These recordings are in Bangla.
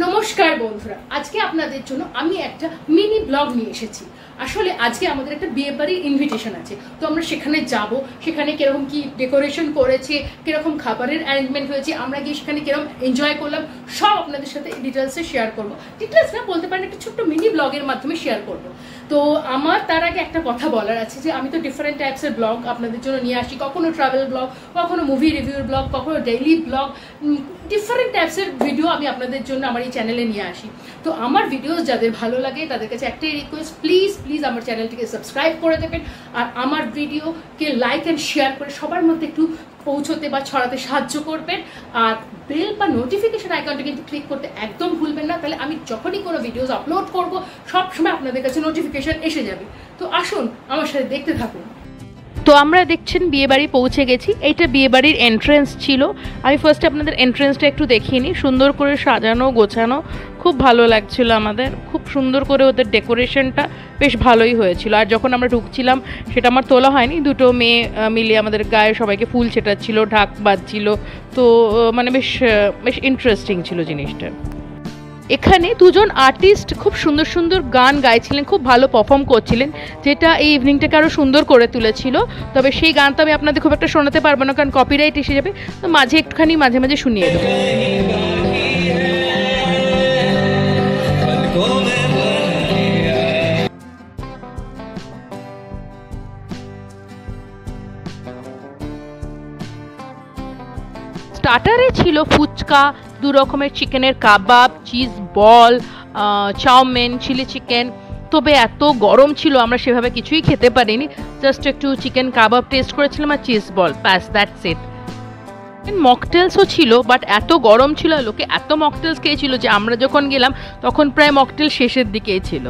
নমস্কার বন্ধুরা, আজকে আপনাদের জন্য আমি একটা মিনি ব্লগ নিয়ে এসেছি। আসলে আজকে আমাদের একটা বিয়ে বাড়ির ইনভিটেশন আছে, তো আমরা সেখানে যাব। সেখানে কিরকম কি ডেকোরেশন করেছে, কিরকম খাবারের অ্যারেঞ্জমেন্ট হয়েছে, আমরা গিয়ে সেখানে কিরকম এনজয় করলাম, সব আপনাদের সাথে ডিটেলসে শেয়ার করবো। ডিটেলস না বলতে পারেন, একটা ছোট্ট মিনি ব্লগের মাধ্যমে শেয়ার করবো। তো আমার তার আগে একটা কথা বলার আছে যে আমি তো ডিফারেন্ট টাইপসের ব্লগ আপনাদের জন্য নিয়ে আসি। কখনো ট্রাভেল ব্লগ, কখনো মুভি রিভিউর ব্লগ, কখনো ডেইলি ব্লগ, ডিফারেন্ট টাইপসের ভিডিও আমি আপনাদের জন্য আমার এই চ্যানেলে নিয়ে আসি। তো আমার ভিডিওস যাদের ভালো লাগে তাদের কাছে একটাই রিকোয়েস্ট, প্লিজ প্লিজ আমার চ্যানেলটিকে সাবস্ক্রাইব করে দেবেন, আর আমার ভিডিওকে লাইক অ্যান্ড শেয়ার করে সবার মধ্যে একটু পৌঁছতে বা ছড়াতে সাহায্য করবেন। আর বেল বা নোটিফিকেশন আইকনটা কিন্তু ক্লিক করতে একদম ভুলবেন না, তাহলে আমি যখনই কোনো ভিডিওস আপলোড করব সবসময় আপনাদের কাছে নোটিফিকেশন এসে যাবে। তো আসুন আমার সাথে দেখতে থাকুন। তো আমরা দেখছেন বিয়ে বাড়ি পৌঁছে গেছি। এইটা বিয়ে বাড়ির এন্ট্রেন্স ছিল। আমি ফার্স্টে আপনাদের এন্ট্রেন্সটা একটু দেখিয়ে নিই। সুন্দর করে সাজানো গোছানো, খুব ভালো লাগছিল আমাদের। খুব সুন্দর করে ওদের ডেকোরেশনটা বেশ ভালোই হয়েছিল। আর যখন আমরা ঢুকছিলাম, সেটা আমার তোলা হয়নি, দুটো মেয়ে মিলে আমাদের গায়ে সবাইকে ফুল ছেটাচ্ছিল, ঢাক বাজছিল। তো মানে বেশ বেশ ইন্টারেস্টিং ছিল জিনিসটা। এখানে দুজন আর্টিস্ট খুব সুন্দর সুন্দর গান গাইছিলেন, খুব ভালো পারফর্ম করছিলেন, যেটা এই ইভিনিংটাকে আরও সুন্দর করে তুলেছিল। তবে সেই গান তো আমি আপনাদের খুব একটা শোনাতে পারবো না, কারণ কপিরাইট এসে যাবে। তো মাঝে একটুখানি মাঝে মাঝে শুনিয়ে দেবো। স্টার্টারে ছিল ফুচকা, দু রকমের চিকেনের কাবাব, cheese ball, chow mein, chilli chicken. তবে এত গরম ছিল আমরা সেভাবে কিছুই খেতে পারিনি, জাস্ট একটু চিকেন কাবাব টেস্ট করেছিলাম আর চিজ বল, ব্যাস, দ্যাটস ইট। মকটেলসও ছিল, বাট এত গরম ছিল, লোকে এত মকটেলস খেয়েছিল যে আমরা যখন গেলাম তখন প্রায় মকটেল শেষের দিকেই ছিল।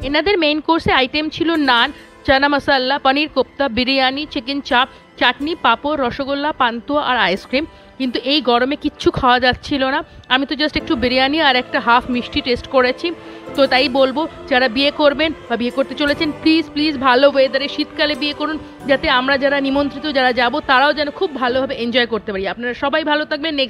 এনাদের মেইন কোর্সে আইটেম ছিল নান, চানা মশালা, পনির কোপ্তা, বিরিয়ানি, চিকেন চাপ, চাটনি, পাঁপড়, রসগোল্লা, পান্তুয়া আর আইসক্রিম। কিন্তু এই গরমে কিচ্ছু খাওয়া যাচ্ছিল না। আমি তো জাস্ট একটু বিরিয়ানি আর একটা হাফ মিষ্টি টেস্ট করেছি। তো তাই বলবো, যারা বিয়ে করবেন বা বিয়ে করতে চলেছেন, প্লিজ প্লিজ ভালো ওয়েদারে শীতকালে বিয়ে করুন, যাতে আমরা যারা নিমন্ত্রিত যারা যাব তারাও যেন খুব ভালোভাবে এনজয় করতে পারি। আপনারা সবাই ভালো থাকবেন। নেক্সট